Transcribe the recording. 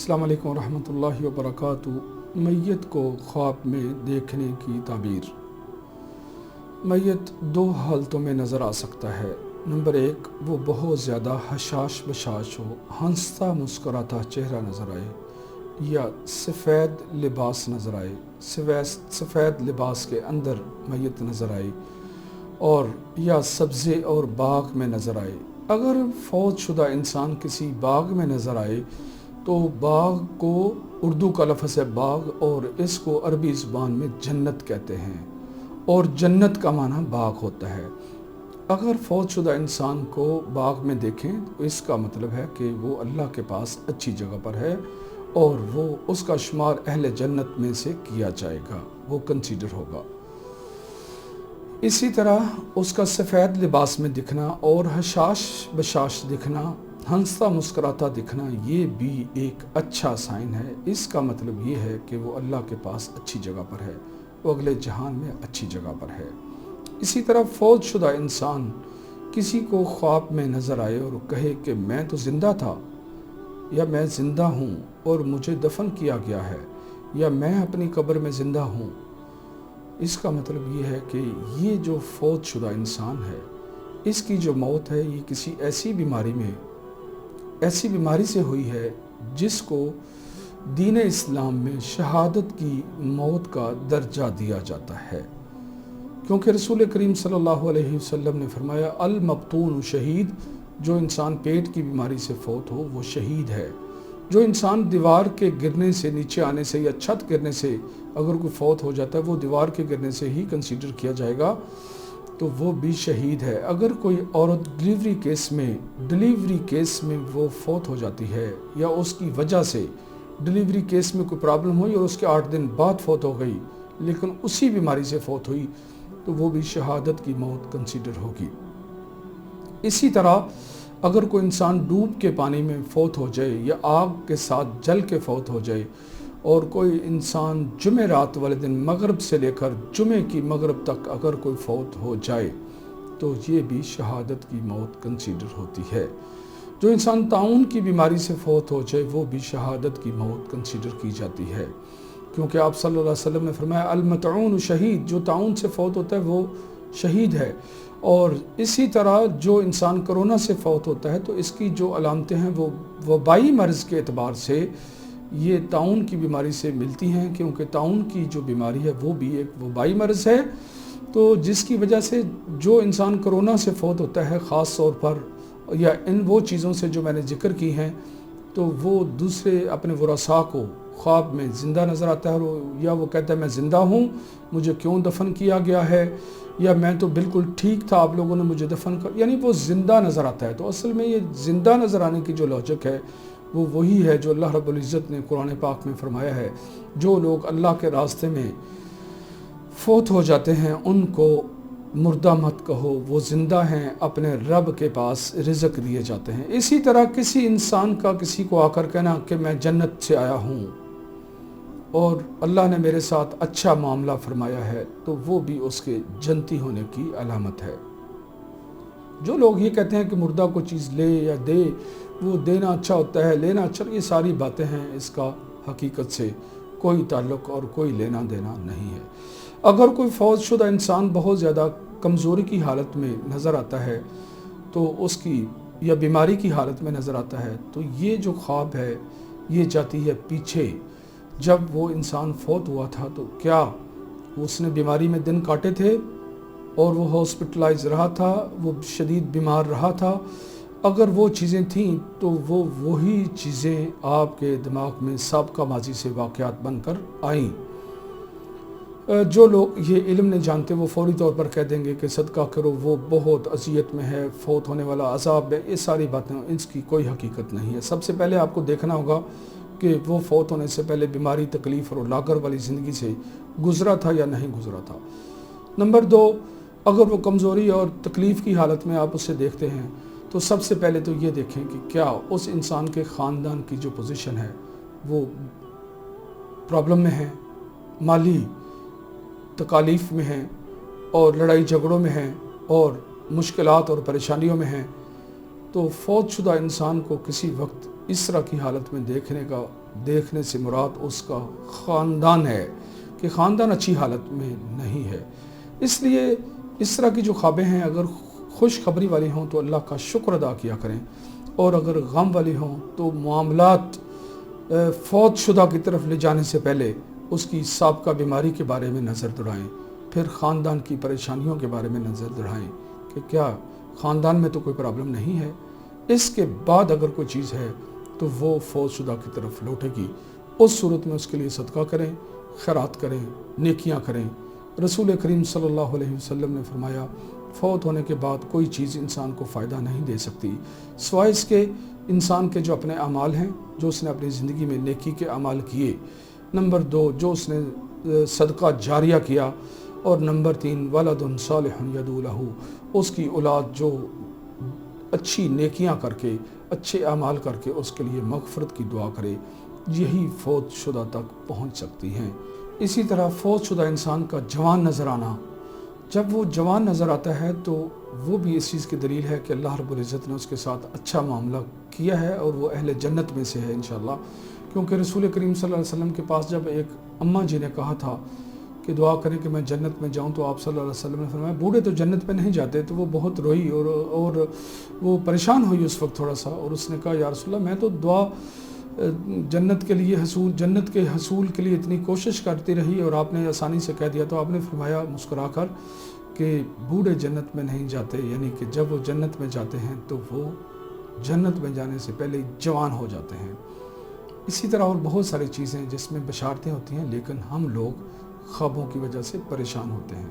السلام علیکم ورحمۃ اللہ وبرکاتہ۔ میت کو خواب میں دیکھنے کی تعبیر۔ میت دو حالتوں میں نظر آ سکتا ہے۔ نمبر ایک، وہ بہت زیادہ حشاش بشاش ہو، ہنستا مسکراتا چہرہ نظر آئے، یا سفید لباس نظر آئے، سفید لباس کے اندر میت نظر آئے، اور یا سبزے اور باغ میں نظر آئے۔ اگر فوت شدہ انسان کسی باغ میں نظر آئے تو باغ کو اردو کا لفظ ہے باغ، اور اس کو عربی زبان میں جنت کہتے ہیں، اور جنت کا معنی باغ ہوتا ہے۔ اگر فوت شدہ انسان کو باغ میں دیکھیں تو اس کا مطلب ہے کہ وہ اللہ کے پاس اچھی جگہ پر ہے، اور وہ اس کا شمار اہل جنت میں سے کیا جائے گا، وہ کنسیڈر ہوگا۔ اسی طرح اس کا سفید لباس میں دکھنا اور حشاش بشاش دکھنا، ہنستا مسکراتا دکھنا، یہ بھی ایک اچھا سائن ہے۔ اس کا مطلب یہ ہے کہ وہ اللہ کے پاس اچھی جگہ پر ہے، وہ اگلے جہان میں اچھی جگہ پر ہے۔ اسی طرح فوت شدہ انسان کسی کو خواب میں نظر آئے اور کہے کہ میں تو زندہ تھا، یا میں زندہ ہوں اور مجھے دفن کیا گیا ہے، یا میں اپنی قبر میں زندہ ہوں، اس کا مطلب یہ ہے کہ یہ جو فوت شدہ انسان ہے، اس کی جو موت ہے یہ کسی ایسی بیماری سے ہوئی ہے جس کو دین اسلام میں شہادت کی موت کا درجہ دیا جاتا ہے، کیونکہ رسول کریم صلی اللہ علیہ وسلم نے فرمایا المبتون شہید، جو انسان پیٹ کی بیماری سے فوت ہو وہ شہید ہے۔ جو انسان دیوار کے گرنے سے، نیچے آنے سے یا چھت گرنے سے اگر کوئی فوت ہو جاتا ہے، وہ دیوار کے گرنے سے ہی کنسیڈر کیا جائے گا، تو وہ بھی شہید ہے۔ اگر کوئی عورت ڈلیوری کیس میں وہ فوت ہو جاتی ہے، یا اس کی وجہ سے ڈلیوری کیس میں کوئی پرابلم ہوئی اور اس کے 8 دن بعد فوت ہو گئی، لیکن اسی بیماری سے فوت ہوئی، تو وہ بھی شہادت کی موت کنسیڈر ہوگی۔ اسی طرح اگر کوئی انسان ڈوب کے پانی میں فوت ہو جائے، یا آگ کے ساتھ جل کے فوت ہو جائے، اور کوئی انسان جمعرات والے دن مغرب سے لے کر جمعے کی مغرب تک اگر کوئی فوت ہو جائے تو یہ بھی شہادت کی موت کنسیڈر ہوتی ہے۔ جو انسان طاعون کی بیماری سے فوت ہو جائے وہ بھی شہادت کی موت کنسیڈر کی جاتی ہے، کیونکہ آپ صلی اللہ علیہ وسلم نے فرمایا المطعون شہید، جو طاعون سے فوت ہوتا ہے وہ شہید ہے۔ اور اسی طرح جو انسان کرونا سے فوت ہوتا ہے تو اس کی جو علامتیں ہیں وہ وبائی مرض کے اعتبار سے یہ طاعون کی بیماری سے ملتی ہیں، کیونکہ طاعون کی جو بیماری ہے وہ بھی ایک وبائی مرض ہے، تو جس کی وجہ سے جو انسان کرونا سے فوت ہوتا ہے خاص طور پر، یا ان وہ چیزوں سے جو میں نے ذکر کی ہیں، تو وہ دوسرے اپنے ورثاء کو خواب میں زندہ نظر آتا ہے، یا وہ کہتا ہے میں زندہ ہوں، مجھے کیوں دفن کیا گیا ہے، یا میں تو بالکل ٹھیک تھا، آپ لوگوں نے مجھے دفن کر، یعنی وہ زندہ نظر آتا ہے۔ تو اصل میں یہ زندہ نظر آنے کی جو لاجک ہے وہ وہی ہے جو اللہ رب العزت نے قرآن پاک میں فرمایا ہے، جو لوگ اللہ کے راستے میں فوت ہو جاتے ہیں ان کو مردہ مت کہو، وہ زندہ ہیں، اپنے رب کے پاس رزق دیے جاتے ہیں۔ اسی طرح کسی انسان کا کسی کو آ کر کہنا کہ میں جنت سے آیا ہوں اور اللہ نے میرے ساتھ اچھا معاملہ فرمایا ہے، تو وہ بھی اس کے جنتی ہونے کی علامت ہے۔ جو لوگ یہ کہتے ہیں کہ مردہ کو چیز لے یا دے، وہ دینا اچھا ہوتا ہے، لینا اچھا، یہ ساری باتیں ہیں، اس کا حقیقت سے کوئی تعلق اور کوئی لینا دینا نہیں ہے۔ اگر کوئی فوت شدہ انسان بہت زیادہ کمزوری کی حالت میں نظر آتا ہے تو اس کی، یا بیماری کی حالت میں نظر آتا ہے، تو یہ جو خواب ہے یہ جاتی ہے پیچھے۔ جب وہ انسان فوت ہوا تھا تو کیا اس نے بیماری میں دن کاٹے تھے اور وہ ہاسپٹلائز رہا تھا، وہ شدید بیمار رہا تھا؟ اگر وہ چیزیں تھیں تو وہی چیزیں آپ کے دماغ میں سابقہ ماضی سے واقعات بن کر آئیں۔ جو لوگ یہ علم نہیں جانتے وہ فوری طور پر کہہ دیں گے کہ صدقہ کرو، وہ بہت اذیت میں ہے، فوت ہونے والا عذاب ہے، یہ ساری باتیں، اس کی کوئی حقیقت نہیں ہے۔ سب سے پہلے آپ کو دیکھنا ہوگا کہ وہ فوت ہونے سے پہلے بیماری، تکلیف اور لاغر والی زندگی سے گزرا تھا یا نہیں گزرا تھا۔ نمبر 2، اگر وہ کمزوری اور تکلیف کی حالت میں آپ اسے دیکھتے ہیں تو سب سے پہلے تو یہ دیکھیں کہ کیا اس انسان کے خاندان کی جو پوزیشن ہے وہ پرابلم میں ہے، مالی تکالیف میں ہیں، اور لڑائی جھگڑوں میں ہیں، اور مشکلات اور پریشانیوں میں ہیں۔ تو فوت شدہ انسان کو کسی وقت اسرا کی حالت میں دیکھنے سے مراد اس کا خاندان ہے کہ خاندان اچھی حالت میں نہیں ہے۔ اس لیے اسرا کی جو خوابیں ہیں اگر خوشخبری والی ہوں تو اللہ کا شکر ادا کیا کریں، اور اگر غم والی ہوں تو معاملات فوت شدہ کی طرف لے جانے سے پہلے اس کی سابقہ بیماری کے بارے میں نظر دوڑائیں، پھر خاندان کی پریشانیوں کے بارے میں نظر دوڑائیں کہ کیا خاندان میں تو کوئی پرابلم نہیں ہے۔ اس کے بعد اگر کوئی چیز ہے تو وہ فوت شدہ کی طرف لوٹے گی۔ اس صورت میں اس کے لیے صدقہ کریں، خیرات کریں، نیکیاں کریں۔ رسول کریم صلی اللہ علیہ وسلم نے فرمایا فوت ہونے کے بعد کوئی چیز انسان کو فائدہ نہیں دے سکتی سوائے اس کے انسان کے جو اپنے اعمال ہیں، جو اس نے اپنی زندگی میں نیکی کے اعمال کیے، نمبر 2 جو اس نے صدقہ جاریہ کیا، اور نمبر 3 ولد صالح یدعو لہ، اس کی اولاد جو اچھی نیکیاں کر کے، اچھے اعمال کر کے اس کے لیے مغفرت کی دعا کرے، یہی فوت شدہ تک پہنچ سکتی ہیں۔ اسی طرح فوت شدہ انسان کا جوان نظر آنا، جب وہ جوان نظر آتا ہے تو وہ بھی اس چیز کی دلیل ہے کہ اللہ رب العزت نے اس کے ساتھ اچھا معاملہ کیا ہے اور وہ اہل جنت میں سے ہے انشاءاللہ، کیونکہ رسول کریم صلی اللہ علیہ وسلم کے پاس جب ایک اماں جی نے کہا تھا کہ دعا کریں کہ میں جنت میں جاؤں، تو آپ صلی اللہ علیہ وسلم نے فرمایا بوڑھے تو جنت میں نہیں جاتے، تو وہ بہت روئی اور وہ پریشان ہوئی اس وقت تھوڑا سا، اور اس نے کہا یا رسول اللہ میں تو دعا جنت کے حصول کے لیے اتنی کوشش کرتی رہی اور آپ نے آسانی سے کہہ دیا۔ تو آپ نے فرمایا مسکرا کر کہ بوڑھے جنت میں نہیں جاتے، یعنی کہ جب وہ جنت میں جاتے ہیں تو وہ جنت میں جانے سے پہلے جوان ہو جاتے ہیں۔ اسی طرح اور بہت ساری چیزیں جس میں بشارتیں ہوتی ہیں، لیکن ہم لوگ خوابوں کی وجہ سے پریشان ہوتے ہیں۔